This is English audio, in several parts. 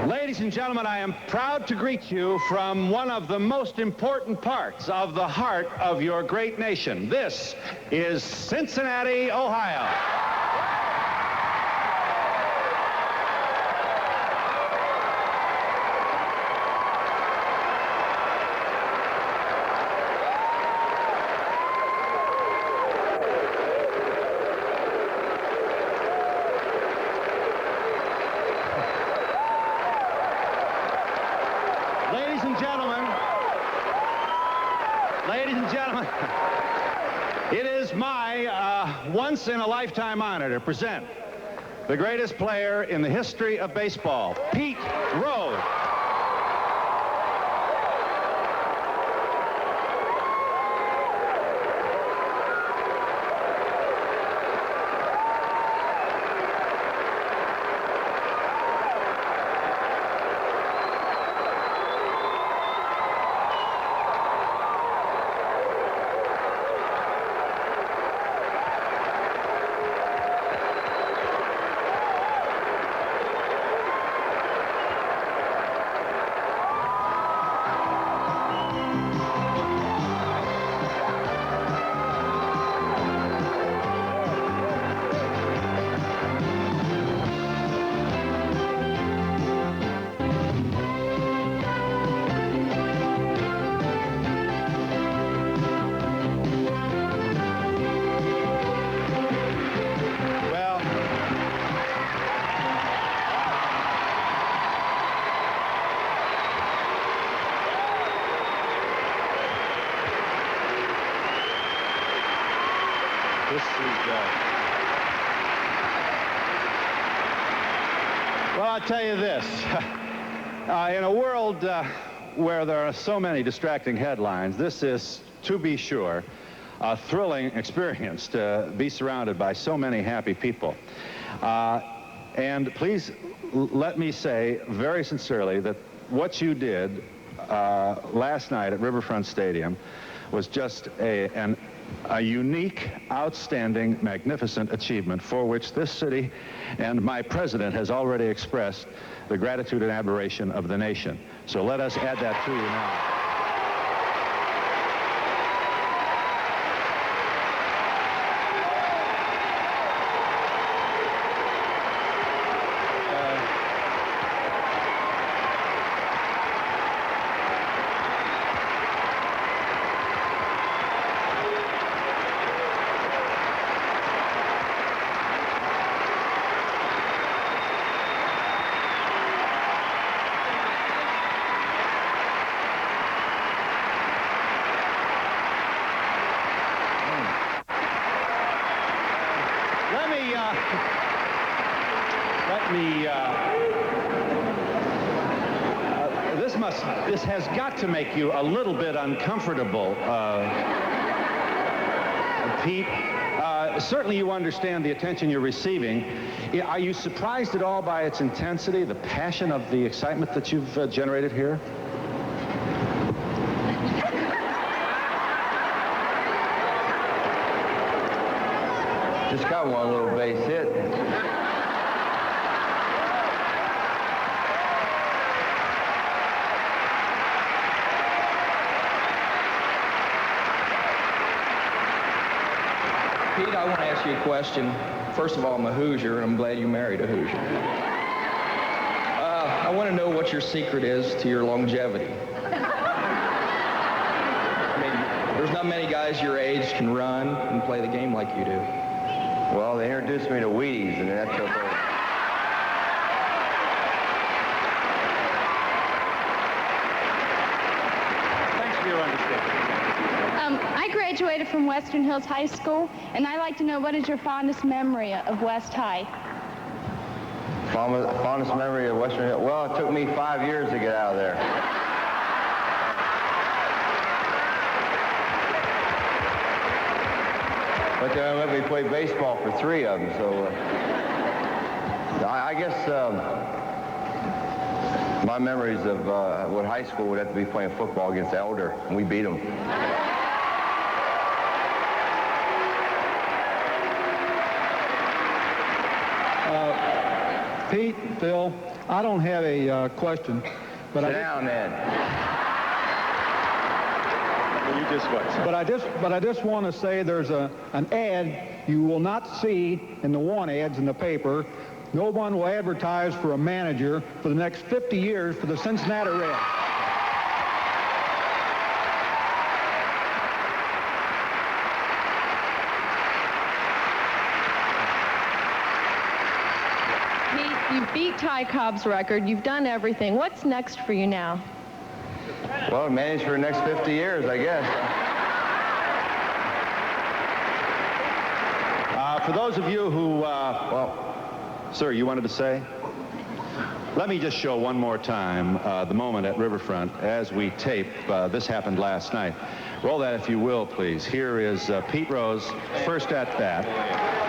Ladies and gentlemen, I am proud to greet you from one of the most important parts of the heart of your great nation. This is Cincinnati, Ohio. Ladies and gentlemen, it is my once-in-a-lifetime honor to present the greatest player in the history of baseball, Pete Rose. Well, I'll tell you this. In a world where there are so many distracting headlines, this is, to be sure, a thrilling experience to be surrounded by so many happy people. And please let me say very sincerely that what you did last night at Riverfront Stadium was just a unique, outstanding, magnificent achievement for which this city and my president has already expressed the gratitude and admiration of the nation. So let us add that to you now. This has got to make you a little bit uncomfortable, Pete. Certainly you understand the attention you're receiving. Are you surprised at all by its intensity, the passion of the excitement that you've generated here? Just got one little base hit. Pete, I want to ask you a question. First of all, I'm a Hoosier, and I'm glad you married a Hoosier. I want to know what your secret is to your longevity. I mean, there's not many guys your age can run and play the game like you do. Well, they introduced me to Wheaties, and that took over. Thanks for your understanding. I graduated from Western Hills High School, and I'd like to know, what is your fondest memory of West High? Fondest memory of Western Hills? Well, it took me 5 years to get out of there. But they let me play baseball for 3 of them, so I guess my memories of what high school would have to be playing football against Elder, and we beat them. Pete, Phil, I don't have a question, but Sit down, then. You just what? But I just want to say there's an ad you will not see in the want ads in the paper. No one will advertise for a manager for the next 50 years for the Cincinnati Reds. Pete, you beat Ty Cobb's record. You've done everything. What's next for you now? Well, manage for the next 50 years, I guess. For those of you who, sir, you wanted to say? Let me just show one more time the moment at Riverfront as we tape. This happened last night. Roll that if you will, please. Here is Pete Rose, first at bat.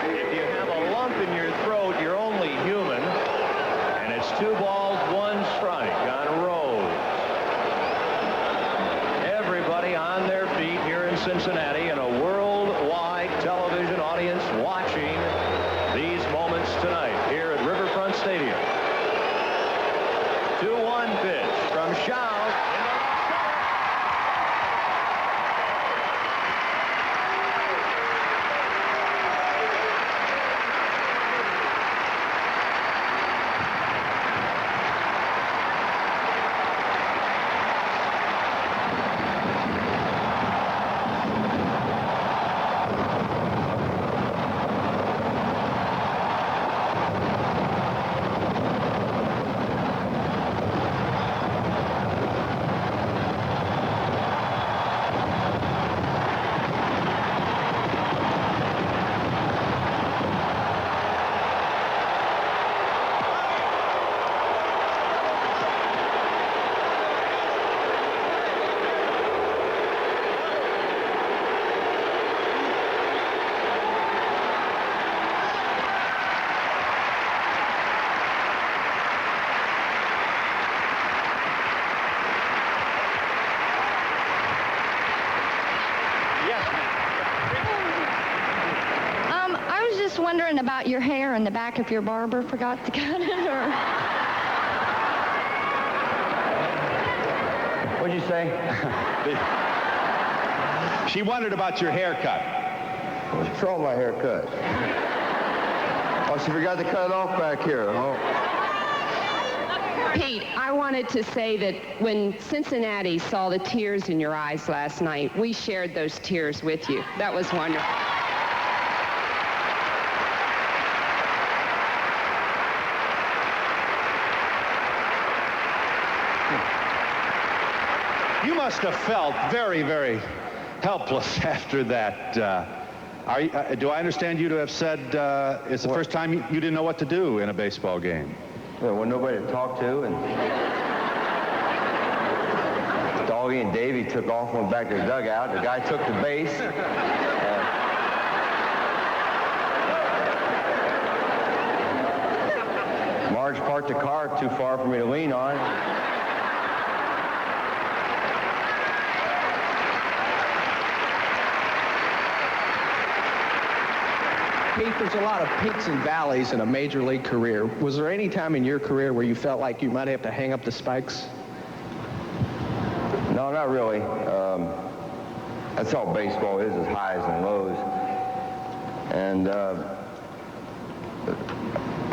If you have a lump in your throat, you're only human. And it's 2 balls, 1 strike on Rose. Everybody on their feet here in Cincinnati and a worldwide television audience watching these moments tonight here at Riverfront Stadium. 2-1 pitch from Schott. Wondering about your hair in the back if your barber forgot to cut it, or... What'd you say? She wondered about your haircut. What's wrong with my haircut? Oh, she forgot to cut it off back here. Oh. Pete, I wanted to say that when Cincinnati saw the tears in your eyes last night, we shared those tears with you. That was wonderful. You must have felt very, very helpless after that. Do I understand you to have said it's the first time you didn't know what to do in a baseball game? There wasn't nobody to talk to, and Doggy and Davey took off, went back to the dugout. The guy took the base. Marge parked the car too far for me to lean on. Pete, there's a lot of peaks and valleys in a major league career. Was there any time in your career where you felt like you might have to hang up the spikes? No, not really. That's all baseball is highs and lows. And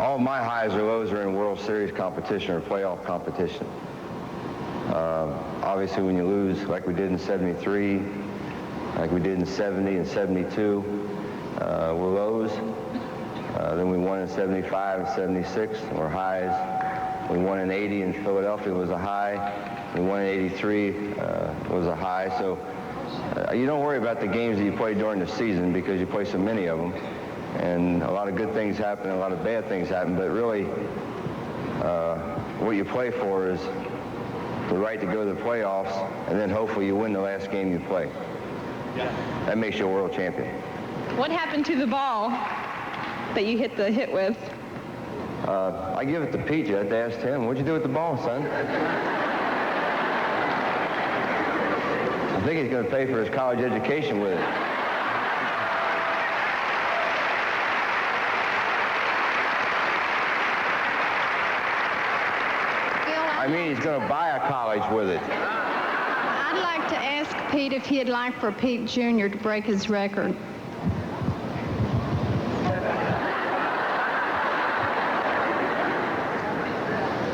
all my highs or lows are in World Series competition or playoff competition. Obviously, when you lose, like we did in '73, like we did in '70 and '72, were lows. Then we won in '75 and '76, were highs. We won in '80 in Philadelphia, was a high. We won in '83, was a high. So you don't worry about the games that you play during the season because you play so many of them. And a lot of good things happen, a lot of bad things happen, but really what you play for is the right to go to the playoffs, and then hopefully you win the last game you play. That makes you a world champion. What happened to the ball that you hit the hit with? I give it to Pete. You have to ask him. What'd you do with the ball, son? I think he's going to pay for his college education with it. I mean, he's going to buy a college with it. I'd like to ask Pete if he'd like for Pete Jr. to break his record.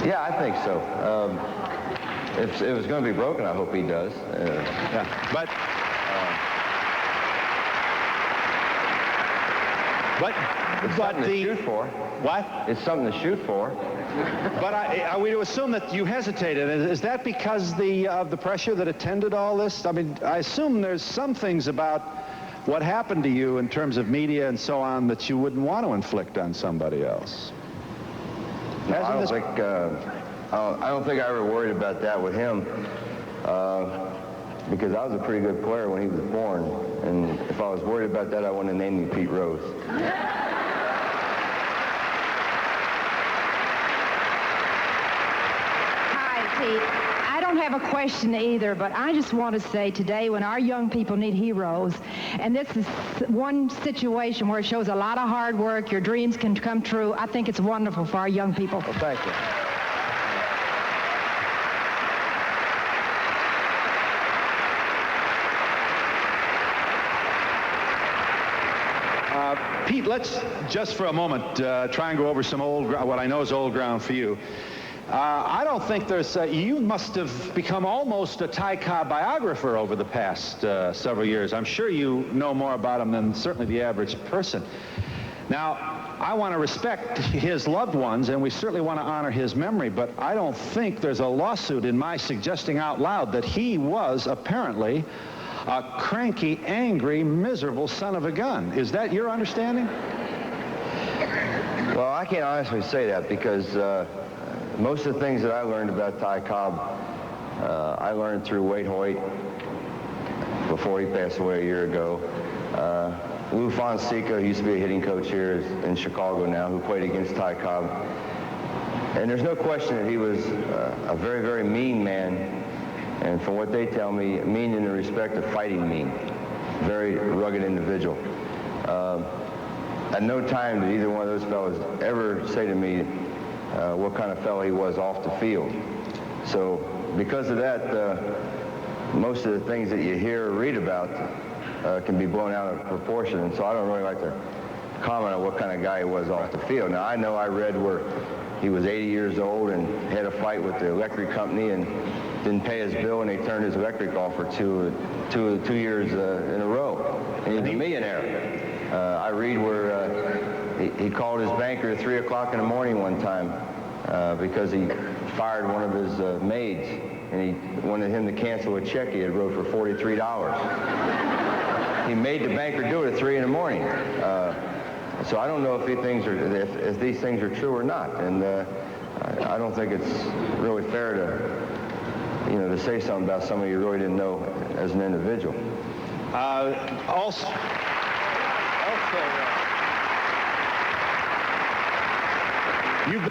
Yeah, I think so. If it was going to be broken, I hope he does. Yeah. But it's something to shoot for. What? It's something to shoot for. But are we to assume that you hesitated? Is that because of the pressure that attended all this? I mean, I assume there's some things about what happened to you in terms of media and so on that you wouldn't want to inflict on somebody else. No, I don't think I ever worried about that with him because I was a pretty good player when he was born, and if I was worried about that, I wouldn't have named me Pete Rose. Hi, Pete. I don't have a question either, but I just want to say today when our young people need heroes, and this is one situation where it shows a lot of hard work, your dreams can come true. I think it's wonderful for our young people. Well, thank you. Pete, let's just for a moment try and go over some what I know is old ground for you. I don't think there's, you must have become almost a Ty Cobb biographer over the past several years. I'm sure you know more about him than certainly the average person. Now, I want to respect his loved ones, and we certainly want to honor his memory, but I don't think there's a lawsuit in my suggesting out loud that he was apparently a cranky, angry, miserable son of a gun. Is that your understanding? Well, I can't honestly say that because most of the things that I learned about Ty Cobb, I learned through Wade Hoyt before he passed away a year ago. Lou Fonseca, who used to be a hitting coach here in Chicago now, who played against Ty Cobb. And there's no question that he was a very, very mean man. And from what they tell me, mean in the respect of fighting mean. Very rugged individual. At no time did either one of those fellows ever say to me what kind of fellow he was off the field. So because of that, most of the things that you hear or read about can be blown out of proportion. And so I don't really like to comment on what kind of guy he was off the field. Now, I know I read where he was 80 years old and had a fight with the electric company and didn't pay his bill, and they turned his electric off for two years in a row. And he's a millionaire. I read where he called his banker at 3 o'clock in the morning one time because he fired one of his maids, and he wanted him to cancel a check he had wrote for $43. He made the banker do it at 3 in the morning. So I don't know if these things are true or not, and I don't think it's really fair to say something about somebody you really didn't know as an individual. Also,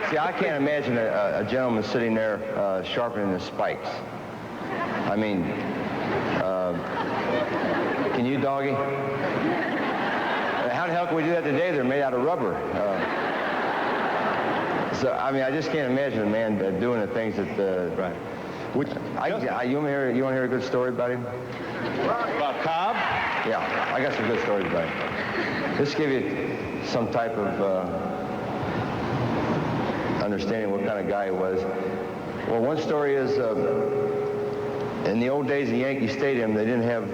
see, I can't imagine a gentleman sitting there sharpening the spikes. I mean, can you, doggy? How the hell can we do that today? They're made out of rubber. So, I mean, I just can't imagine a man doing the things that... right. You want to hear a good story about him? About Cobb? Yeah, I got some good stories about him. Just give you some type of understanding what kind of guy he was. Well, one story is in the old days of Yankee Stadium, they didn't have...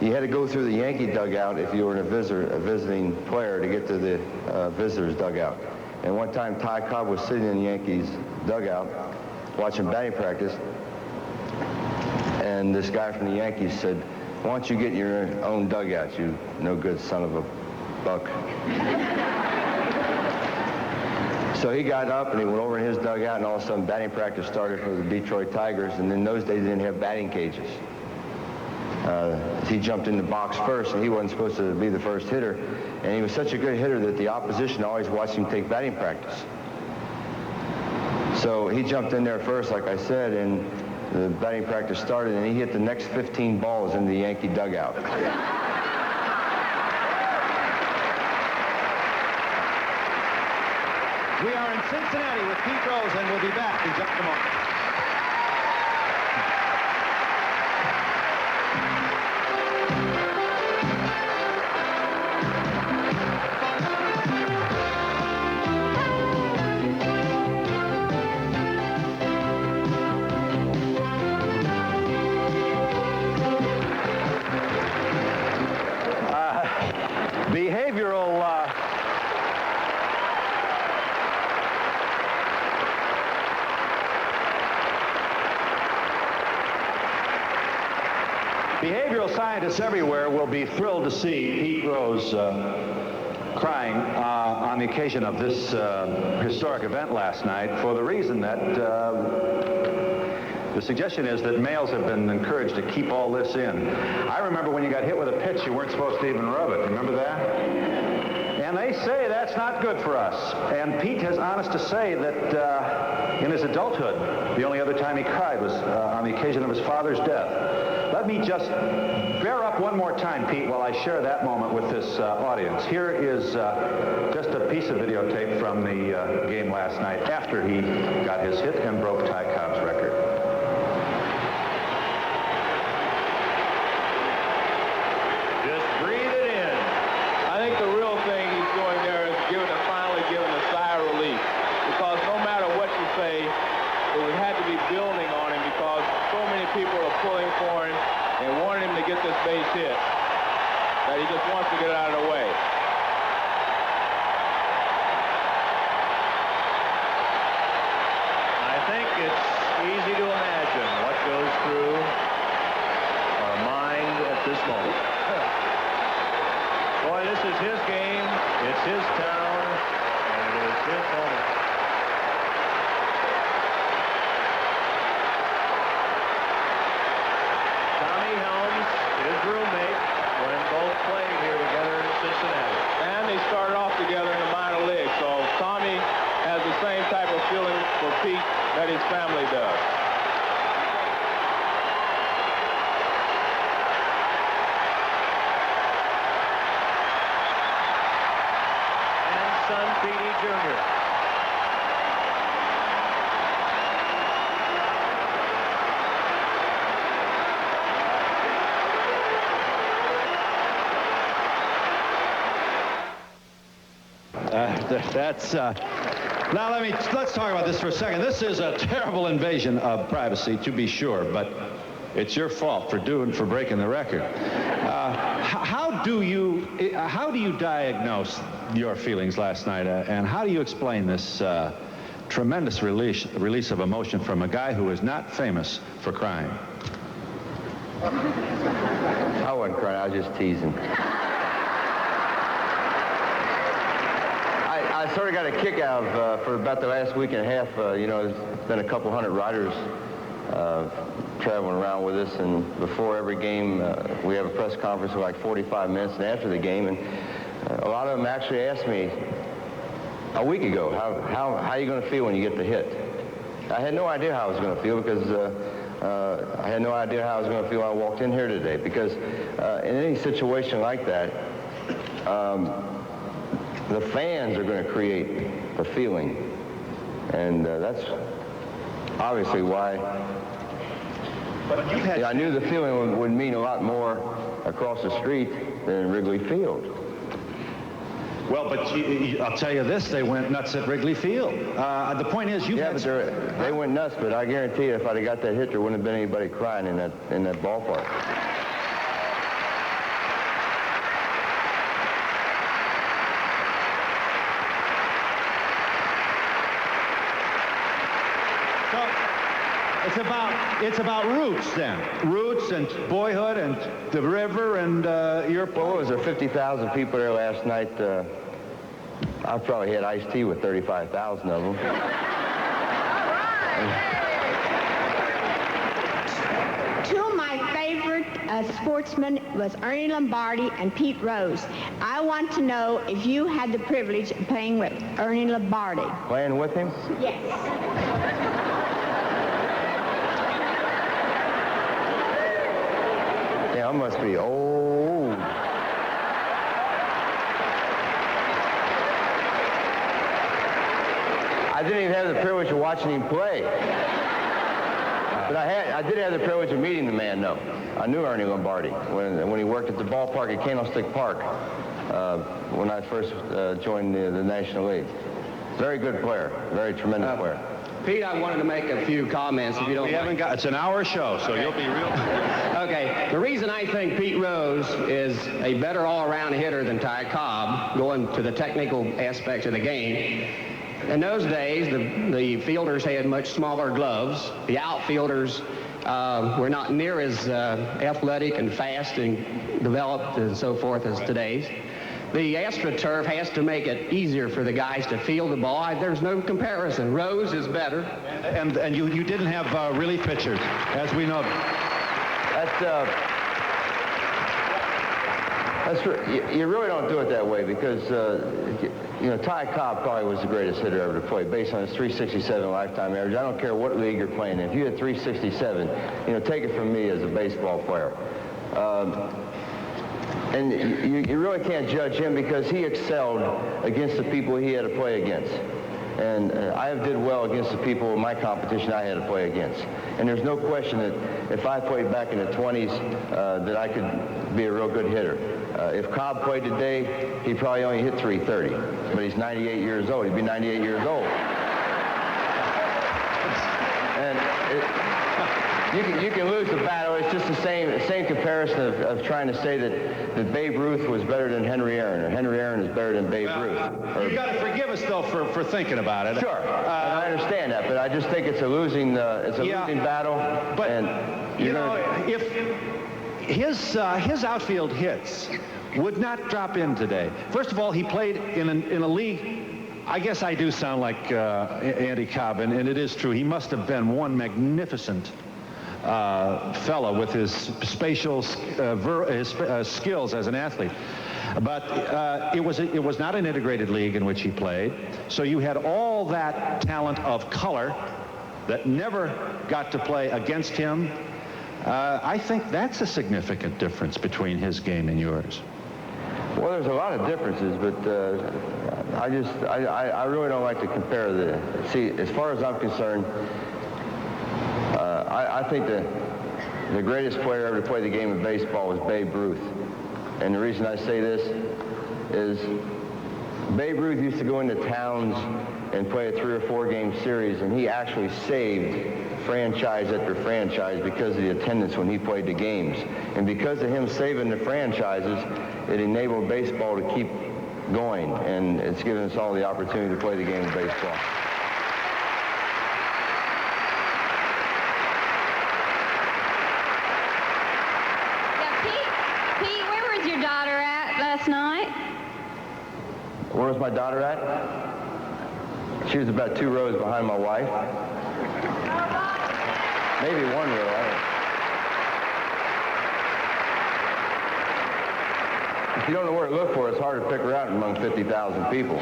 you had to go through the Yankee dugout if you were a visiting player to get to the visitors' dugout. And one time, Ty Cobb was sitting in the Yankees' dugout watching batting practice, and this guy from the Yankees said, "Why don't you get in your own dugout, you no good son of a buck?" So he got up and he went over in his dugout, and all of a sudden batting practice started for the Detroit Tigers, and in those days they didn't have batting cages. He jumped in the box first, and he wasn't supposed to be the first hitter, and he was such a good hitter that the opposition always watched him take batting practice. So he jumped in there first, like I said, and the batting practice started, and he hit the next 15 balls in the Yankee dugout. We are in Cincinnati with Pete Rose, and we'll be back in just a moment. Behavioral scientists everywhere will be thrilled to see Pete Rose crying on the occasion of this historic event last night for the reason that the suggestion is that males have been encouraged to keep all this in. I remember when you got hit with a pitch, you weren't supposed to even rub it. Remember that? And they say that's not good for us. And Pete has honest to say that in his adulthood, the only other time he cried was on the occasion of his father's death. Let me just bear up one more time, Pete, while I share that moment with this audience. Here is just a piece of videotape from the game last night after he got his hit and broke Ty Cobb's record. Just breathe it in. I think the real thing he's doing there is finally giving a sigh of relief. Because no matter what you say, it had to be building on him because so many people are pulling for him and wanting him to get this base hit that he just wants to get it out of the way. I think it's easy to imagine what goes through our mind at this moment. Boy, this is his game, it's his town, and it is his moment. Tommy Helms, his roommate, when both playing here together in Cincinnati. And they started off together in the minor league, so Tommy has the same type of feeling for Pete that his family does. Son Petey Jr. Now let's talk about this for a second. This is a terrible invasion of privacy, to be sure, but it's your fault for breaking the record. How do you diagnose your feelings last night, and how do you explain this tremendous release of emotion from a guy who is not famous for crying? I wasn't crying. I was just teasing. I sort of got a kick out of, for about the last week and a half, you know, there's been a couple hundred riders traveling around with us, and before every game, we have a press conference for like 45 minutes, and after the game, and a lot of them actually asked me a week ago, how are you going to feel when you get the hit? I had no idea how I was going to feel because I had no idea how I was going to feel when I walked in here today, because in any situation like that, the fans are going to create the feeling, and that's obviously why I knew the feeling would mean a lot more across the street than Wrigley Field. Well, but I'll tell you this, they went nuts at Wrigley Field. The point is, they went nuts, but I guarantee you if I'd have got that hit, there wouldn't have been anybody crying in that ballpark. It's about roots then. Roots and boyhood and the river and your... Well, was there 50,000 people there last night? I probably had iced tea with 35,000 of them. Two of my favorite sportsmen was Ernie Lombardi and Pete Rose. I want to know if you had the privilege of playing with Ernie Lombardi. Playing with him? Yes. I must be old. I didn't even have the privilege of watching him play. But I did have the privilege of meeting the man, though. I knew Ernie Lombardi when he worked at the ballpark at Candlestick Park when I first joined the National League. Very good player, very tremendous player. Pete, I wanted to make a few comments, if you don't mind. It's an hour show, so you'll be real... Okay, the reason I think Pete Rose is a better all-around hitter than Ty Cobb, going to the technical aspects of the game, in those days, the fielders had much smaller gloves. The outfielders We're not near as athletic and fast and developed and so forth as today's. The AstroTurf has to make it easier for the guys to field the ball. There's no comparison. Rose is better. And you didn't have relief pitchers, as we know. You really don't do it that way because, Ty Cobb probably was the greatest hitter ever to play based on his 367 lifetime average. I don't care what league you're playing in. If you had 367, take it from me as a baseball player. And you really can't judge him because he excelled against the people he had to play against. And I did well against the people in my competition I had to play against. And there's no question that if I played back in the 20s, that I could be a real good hitter. If Cobb played today, he'd probably only hit 330. But he's 98 years old. He'd be 98 years old. And you can lose the battle. It's just the same comparison of trying to say that Babe Ruth was better than Henry Aaron, or Henry Aaron is better than Babe Ruth. You got to forgive us though for thinking about it. Sure, I understand that, but I just think it's a losing losing battle. But and if his outfield hits would not drop in today. First of all, he played in a league. I guess I do sound like Andy Cobb, and it is true. He must have been one magnificent fellow with his spatial skills as an athlete. But it was not an integrated league in which he played. So you had all that talent of color that never got to play against him. I think that's a significant difference between his game and yours. Well, there's a lot of differences, but I really don't like to compare see, as far as I'm concerned, I think the greatest player ever to play the game of baseball was Babe Ruth. And the reason I say this is Babe Ruth used to go into towns and play a 3 or 4 game series, and he actually saved franchise after franchise because of the attendance when he played the games. And because of him saving the franchises, it enabled baseball to keep going, and it's given us all the opportunity to play the game of baseball. Pete, where was your daughter at last night? Where was my daughter at? She was about 2 rows behind my wife. Maybe 1 row, I don't know. If you don't know where to look for, it's hard to pick her out among 50,000 people.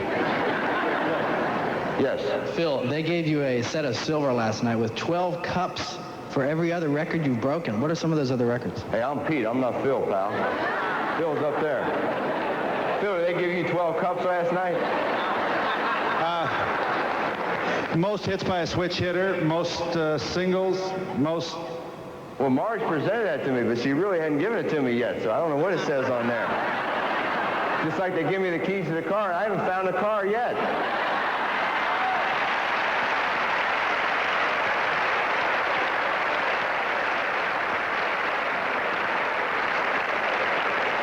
Yes. Phil, they gave you a set of silver last night with 12 cups for every other record you've broken. What are some of those other records? Hey, I'm Pete. I'm not Phil, pal. Phil's up there. Phil, did they give you 12 cups last night? Most hits by a switch hitter, most singles, most... Well, Marge presented that to me, but she really hadn't given it to me yet, so I don't know what it says on there. Just like they give me the keys to the car, and I haven't found the car yet.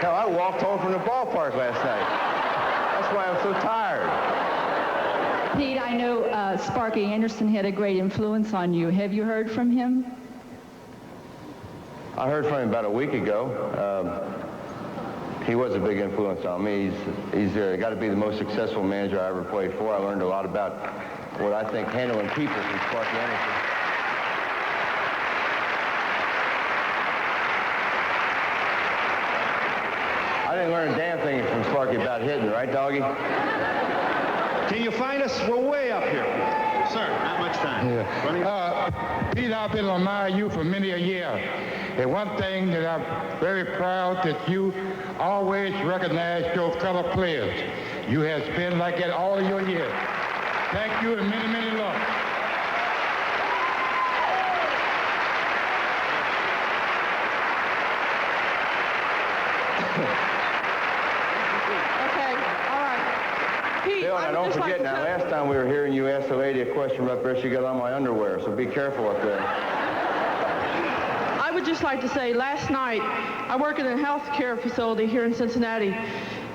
Hell, I walked home from the ballpark last night. That's why I'm so tired. Pete, I know Sparky Anderson had a great influence on you. Have you heard from him? I heard from him about a week ago. He was a big influence on me. He's got to be the most successful manager I ever played for. I learned a lot about what I think handling people from Sparky Anderson. I didn't learn a damn thing from Sparky about hitting, right, doggy? Can you find us? We're way up here. Sir, not much time. Yeah. Pete, I've been admiring you for many a year. And one thing that I'm very proud that you always recognize your fellow players. You have been like that all of your years. Thank you and many, many love. Bill, now don't forget, now last time we were here and you asked the lady a question up there, she got on my underwear, so be careful up there. I would just like to say, last night, I work in a health care facility here in Cincinnati,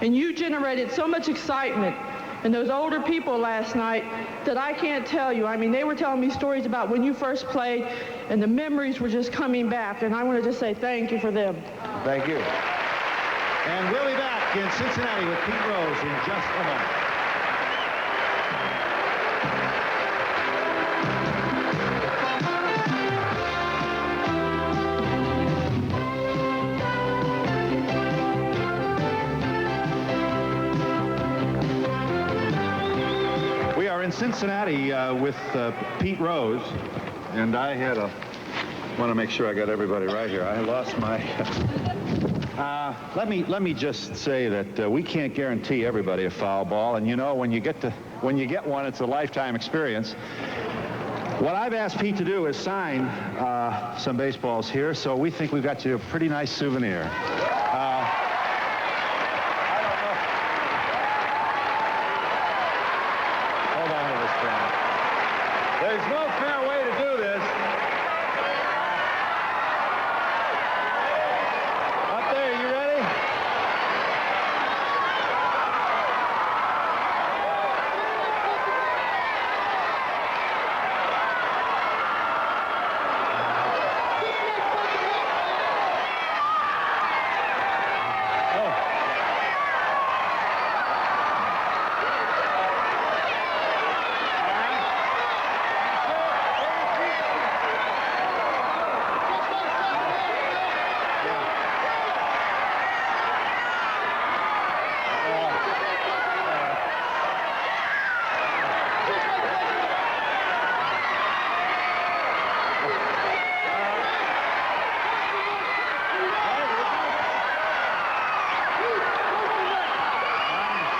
and you generated so much excitement and those older people last night that I can't tell you. I mean, they were telling me stories about when you first played, and the memories were just coming back, and I want to just say thank you for them. Thank you. And we'll be back in Cincinnati with Pete Rose in just a moment. In Cincinnati with Pete Rose, and I had want to make sure I got everybody right here. I lost my let me just say that we can't guarantee everybody a foul ball, and you know, when you get one, it's a lifetime experience. What I've asked Pete to do is sign some baseballs here, so we think we've got you a pretty nice souvenir. There's no fair way to do this. Up there, you ready?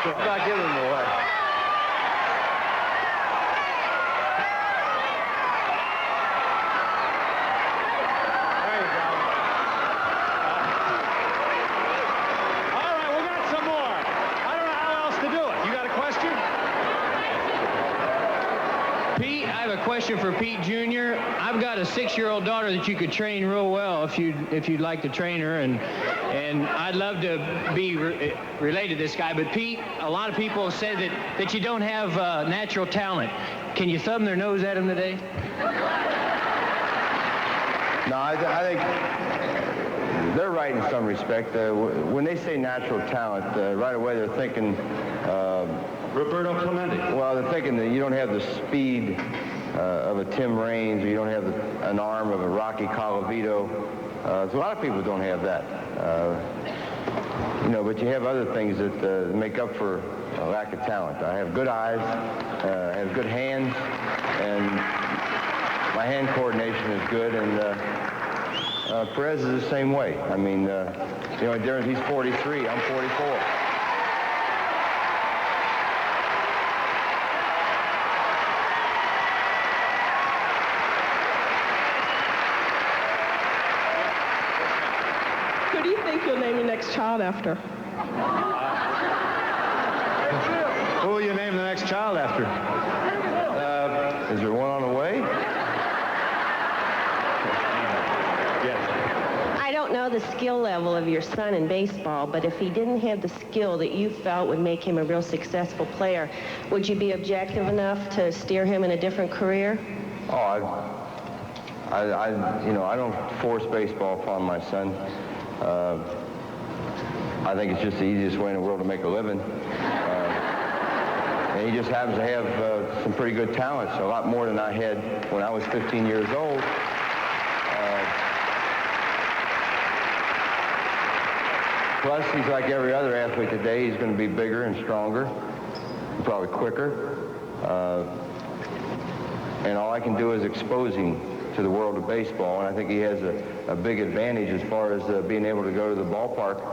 I'm not giving them away. There you go. All right, we got some more. I don't know how else to do it. You got a question? Pete, I have a question for Pete Jr. I've got a 6-year-old daughter that you could train real well if you'd like to train her, and I'd love to be related to this guy. But Pete, a lot of people have said that you don't have natural talent. Can you thumb their nose at him today? No, I think they're right in some respect. When they say natural talent, right away they're thinking Roberto Clemente. Well, they're thinking that you don't have the speed of a Tim Raines, or you don't have an arm of a Rocky Colavito. So a lot of people don't have that. You know, but you have other things that make up for a lack of talent. I have good eyes, I have good hands, and my hand coordination is good, and Perez is the same way. I mean, you know, difference, he's 43, I'm 44. Who do you think you'll name your next child after? Who will you name the next child after? Is there one on the way? Yes. I don't know the skill level of your son in baseball, but if he didn't have the skill that you felt would make him a real successful player, would you be objective enough to steer him in a different career? Oh, you know, I don't force baseball upon my son. I think it's just the easiest way in the world to make a living. And he just happens to have some pretty good talents, a lot more than I had when I was 15 years old. Plus, he's like every other athlete today. He's going to be bigger and stronger, probably quicker. And all I can do is expose him to the world of baseball, and I think he has a big advantage as far as being able to go to the ballpark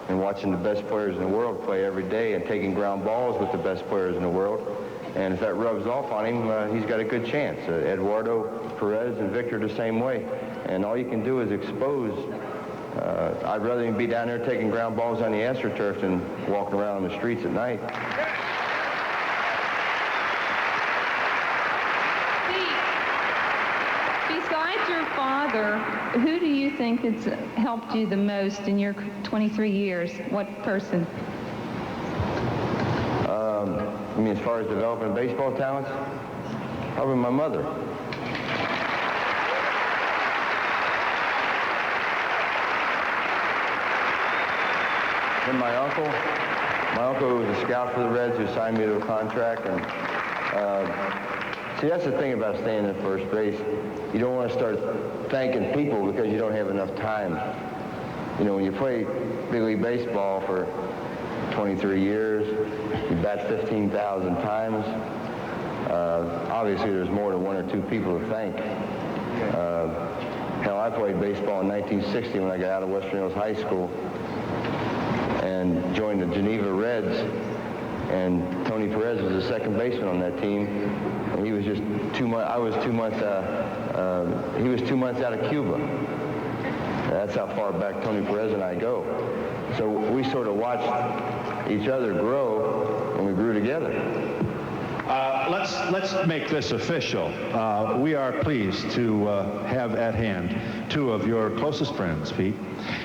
and watching the best players in the world play every day and taking ground balls with the best players in the world. And if that rubs off on him, he's got a good chance. Eduardo, Perez, and Victor the same way. And all you can do is expose. I'd rather him be down there taking ground balls on the AstroTurf than walking around on the streets at night. Besides your father, who do you think has helped you the most in your 23 years? What person? I mean, as far as developing baseball talents, probably my mother. Then my uncle. My uncle was a scout for the Reds who signed me to a contract. And see, that's the thing about staying in first base. You don't want to start thanking people because you don't have enough time. You know, when you play big league baseball for 23 years, you bat 15,000 times. Obviously, there's more than one or two people to thank. Hell, I played baseball in 1960 when I got out of Western Hills High School and joined the Geneva Reds. And Tony Perez was the second baseman on that team. And he was just 2 months. I was 2 months. He was 2 months out of Cuba. That's how far back Tony Perez and I go. So we sort of watched each other grow, and we grew together. Let's make this official. We are pleased to have at hand two of your closest friends, Pete.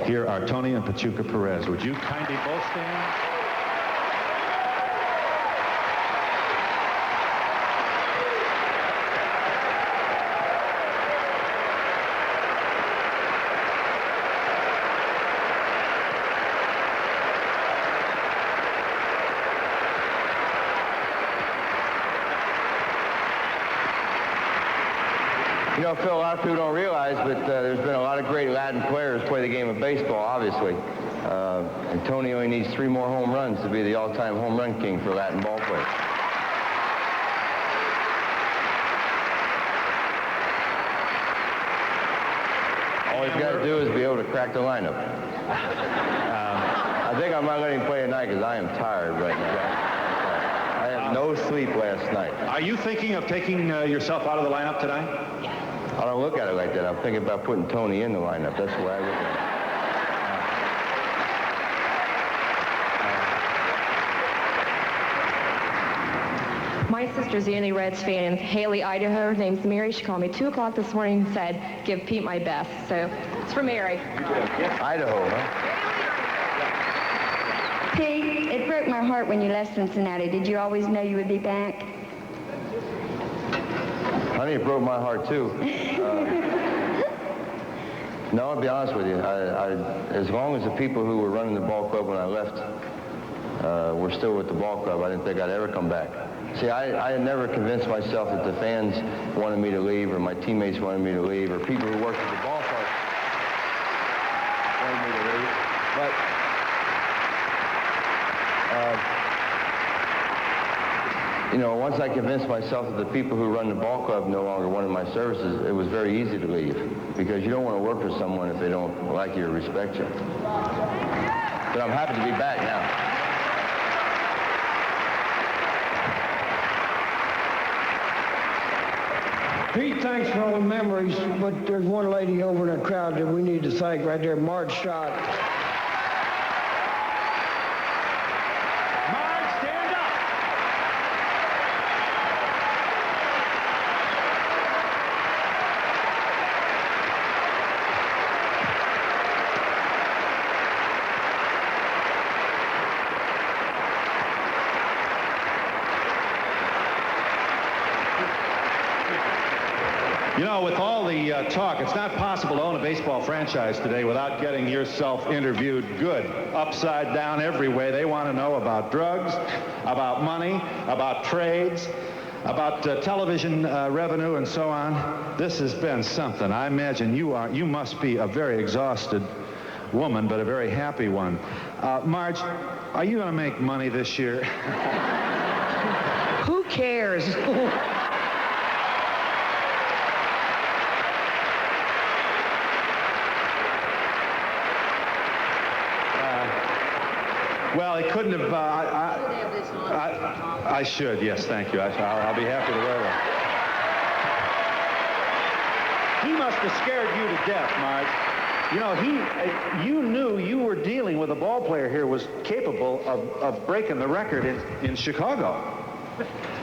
Here are Tony and Pituka Perez. Would you kindly both stand? You know, Phil, a lot of people don't realize, but there's been a lot of great Latin players play the game of baseball, obviously. And Tony only needs 3 more home runs to be the all-time home run king for Latin ball players. All he's got to do is be able to crack the lineup. I think I might let him play tonight because I am tired right now. I had no sleep last night. Are you thinking of taking yourself out of the lineup tonight? I don't look at it like that. I'm thinking about putting Tony in the lineup. That's the way I look at it. My sister's the only Reds fan in Haley, Idaho. Her name's Mary. She called me 2 o'clock this morning and said, give Pete my best. So it's for Mary. Idaho, huh? Pete, it broke my heart when you left Cincinnati. Did you always know you would be back? Honey, it broke my heart, too. No, I'll be honest with you. As long as the people who were running the ball club when I left were still with the ball club, I didn't think I'd ever come back. See, I had never convinced myself that the fans wanted me to leave or my teammates wanted me to leave or people who worked at the ballpark wanted me to leave. But you know, once I convinced myself that the people who run the ball club no longer wanted my services, it was very easy to leave because you don't want to work for someone if they don't like you or respect you. But I'm happy to be back now. Pete, thanks for all the memories, but there's one lady over in the crowd that we need to thank right there, Marge Schott. You know, with all the talk, it's not possible to own a baseball franchise today without getting yourself interviewed good, upside down, every way. They want to know about drugs, about money, about trades, about television revenue, and so on. This has been something. I imagine you must be a very exhausted woman, but a very happy one. Marge, are you going to make money this year? Who cares? Well, it couldn't have. I should. Yes, thank you. I'll be happy to wear one. He must have scared you to death, Marge. You know, you knew you were dealing with a ball player here who was capable of breaking the record in Chicago.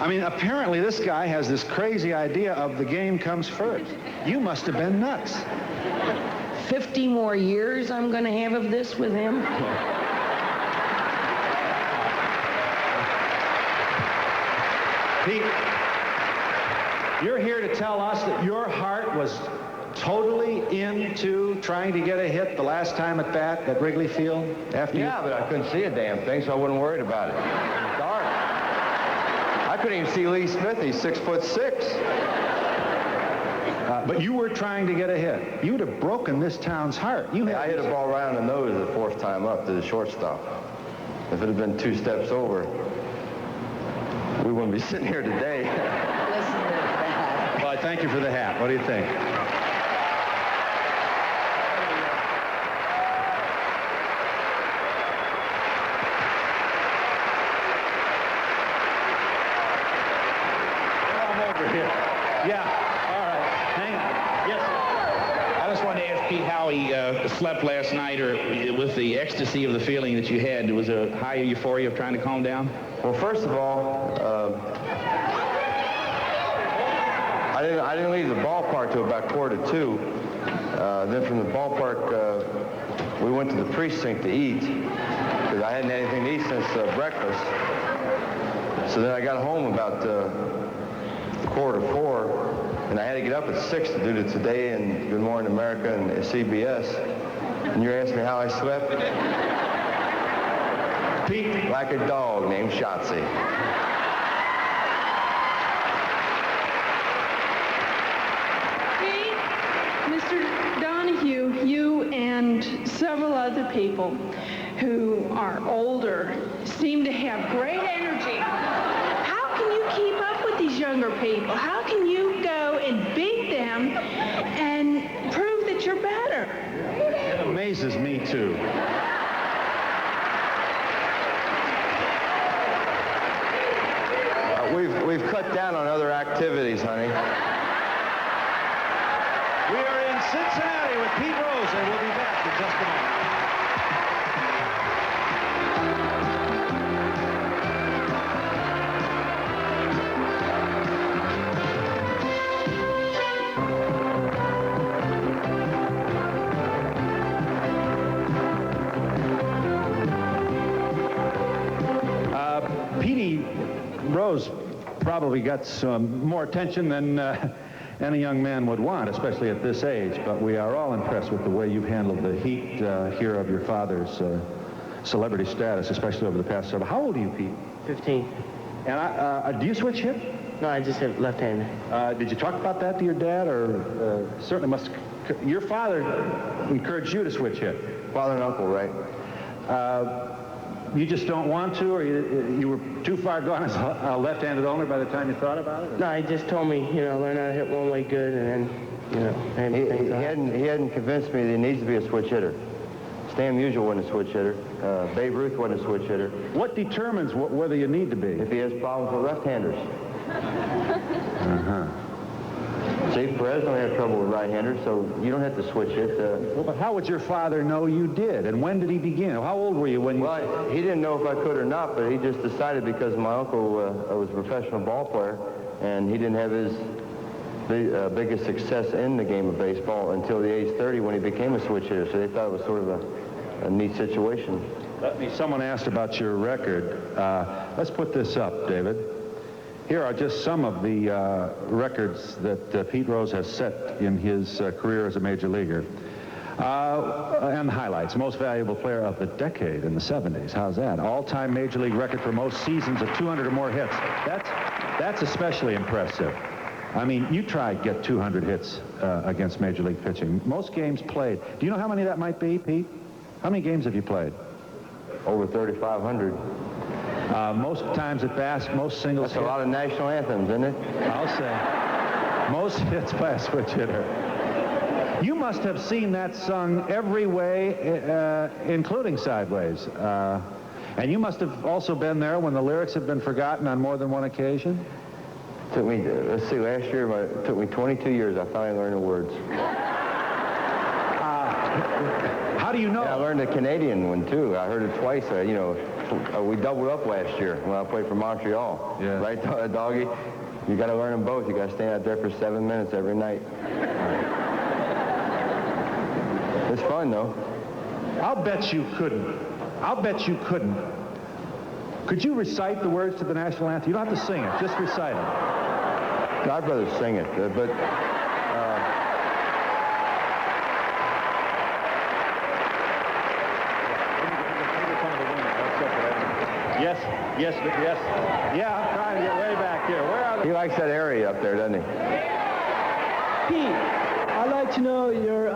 I mean, apparently this guy has this crazy idea of the game comes first. You must have been nuts. 50 more years I'm going to have of this with him. Pete, you're here to tell us that your heart was totally into trying to get a hit the last time at bat at Wrigley Field? Yeah, but I couldn't see a damn thing, so I wasn't worried about it. It was dark. I couldn't even see Lee Smith. He's 6'6". But you were trying to get a hit. You'd have broken this town's heart. I hit a ball right on the nose the fourth time up to the shortstop. If it had been 2 steps over, we wouldn't be sitting here today. Well, I thank you for the hat. What do you think? I'm over here. Yeah. All right. Hang on. Yes. I just wanted to ask Pete how he slept last night, or with the ecstasy of the feeling that you had. Was there a high euphoria of trying to calm down? Well, first of all, I didn't leave the ballpark till about 1:45. Then from the ballpark, we went to the precinct to eat because I hadn't had anything to eat since breakfast. So then I got home about 3:45, and I had to get up at 6 to do the Today and Good Morning America and CBS. And you're asking me how I slept? Pete, like a dog named Shotzi. Pete, Mr. Donahue, you and several other people who are older seem to have great energy. How can you keep up with these younger people? How can you go and beat them and prove that you're better? It amazes me, too. We've cut down on other activities, honey. We are in Cincinnati with Pete Rose, and we'll be back in just a moment. Petey Rose probably got some more attention than any young man would want, especially at this age, but we are all impressed with the way you've handled the heat here of your father's celebrity status, especially over the past several. How old are you, Pete? 15. And do you switch hit? No, I just hit left-handed. Did you talk about that to your dad, or certainly must... Your father encouraged you to switch hit. Father and uncle, right. You just don't want to, or you were too far gone as a left-handed owner by the time you thought about it? No, he just told me, learn how to hit one way good, and then, he hadn't convinced me that he needs to be a switch hitter. Stan Musial wasn't a switch hitter. Babe Ruth wasn't a switch hitter. What determines whether you need to be? If he has problems with left-handers. Uh-huh. See, Perez don't have trouble with right-handers, so you don't have to switch it. Well, but how would your father know you did, and when did he begin? How old were you when you... Well, he didn't know if I could or not, but he just decided because my uncle was a professional ball player, and he didn't have his biggest success in the game of baseball until the age 30 when he became a switch hitter, so they thought it was sort of a neat situation. Someone asked about your record. Let's put this up, David. Here are just some of the records that Pete Rose has set in his career as a major leaguer. And highlights. Most valuable player of the decade in the 70s. How's that? All-time major league record for most seasons of 200 or more hits. That's especially impressive. I mean, you tried to get 200 hits against major league pitching. Most games played. Do you know how many that might be, Pete? How many games have you played? Over 3,500. Most times at bats, most singles. That's a lot of national anthems, isn't it? I'll say. Most hits by a switch hitter. You must have seen that sung every way, including sideways. And you must have also been there when the lyrics have been forgotten on more than one occasion? Took me, let's see, last year, it took me 22 years. I finally learned the words. How do you know? Yeah, I learned the Canadian one, too. I heard it twice. We doubled up last year when I played for Montreal. Yeah. Right, doggy? You got to learn them both. You got to stand out there for 7 minutes every night. It's fun, though. I'll bet you couldn't Could you recite the words to the national anthem? You don't have to sing it. Just recite it. I'd rather sing it, but... Yes. Yeah, I'm trying to get way back here. Where are they? He likes that area up there, doesn't he? Pete, I'd like to know your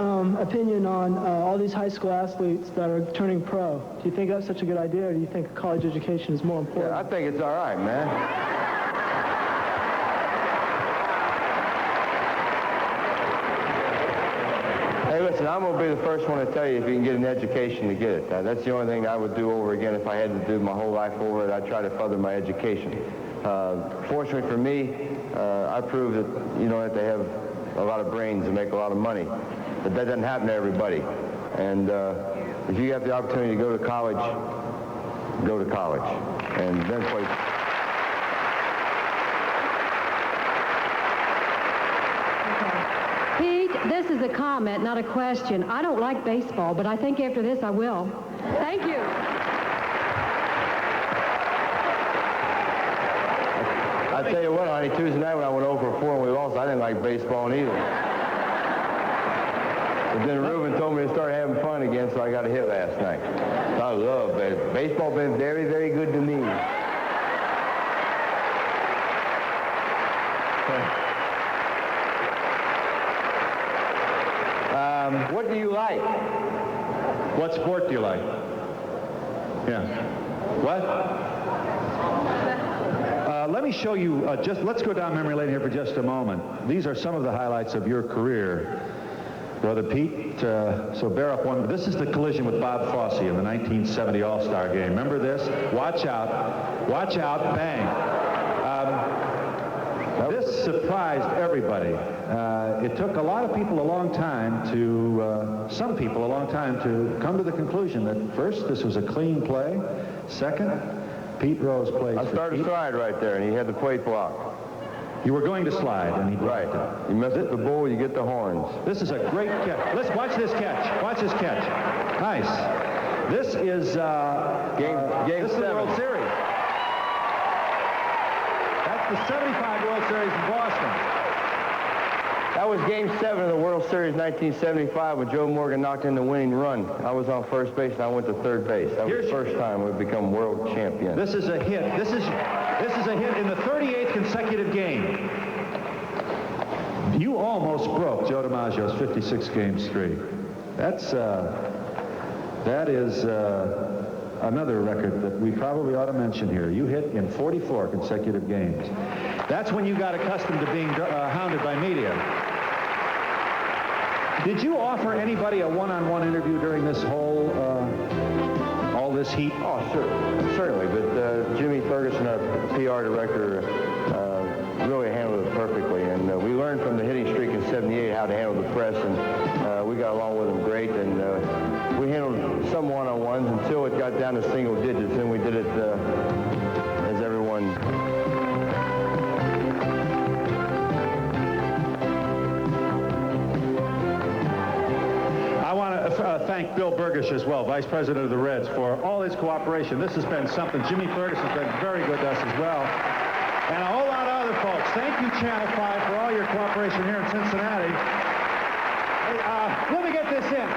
opinion on all these high school athletes that are turning pro. Do you think that's such a good idea, or do you think college education is more important? Yeah, I think it's all right, man. Hey, listen, I'm going to be the first one to tell you if you can get an education to get it. That's the only thing I would do over again if I had to do my whole life over it. I'd try to further my education. Fortunately for me, I proved that you don't have to have a lot of brains and make a lot of money. But that doesn't happen to everybody. And if you have the opportunity to go to college, go to college. And then play. Pete, this is a comment, not a question. I don't like baseball, but I think after this I will. Thank you. I tell you what, honey, Tuesday night when I went over 4 and we lost, I didn't like baseball either. But then Reuben told me to start having fun again, so I got a hit last night. I love baseball. Baseball been very, very good to me. What do you like? What sport do you like? Yeah. What? Let me show you, let's go down memory lane here for just a moment. These are some of the highlights of your career, Brother Pete. So bear up one. This is the collision with Bob Fosse in the 1970 All-Star game. Remember this? Watch out, bang. This surprised everybody. It took a lot of people a long time to, some people a long time to come to the conclusion that first, this was a clean play. Second, Pete Rose played. I started slide right there, and he had the plate block. You were going to slide, and he blocked it. You mess up the bull, you get the horns. This is a great catch. Let's watch this catch. Watch this catch. Nice. This is game this 7. Is the World Series. That's the 75 World Series in Boston. That was Game 7 of the World Series 1975 when Joe Morgan knocked in the winning run. I was on first base and I went to third base. That was the first time we've become world champions. This is a hit. This is a hit in the 38th consecutive game. You almost broke Joe DiMaggio's 56 game streak. That is another record that we probably ought to mention here. You hit in 44 consecutive games. That's when you got accustomed to being hounded by media. Did you offer anybody a one-on-one interview during this whole, all this heat? Oh, sure, certainly. But Jimmy Ferguson, our PR director, really handled it perfectly. And we learned from the hitting streak in '78 how to handle the press, and we got along with him great. And we handled some one-on-ones until it got down to single digits. Then we did it as everyone. I want to thank Bill Burgish as well, Vice President of the Reds, for all his cooperation. This has been something. Jimmy Ferguson's been very good to us as well. And a whole lot of other folks. Thank you, Channel 5, for all your cooperation here in Cincinnati. Hey, let me get this in.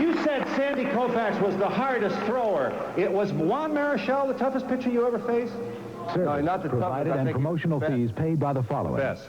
You said Sandy Koufax was the hardest thrower. It was Juan Marichal the toughest pitcher you ever faced? Service No, not the provided toughest. and promotional fees paid by the following. Best.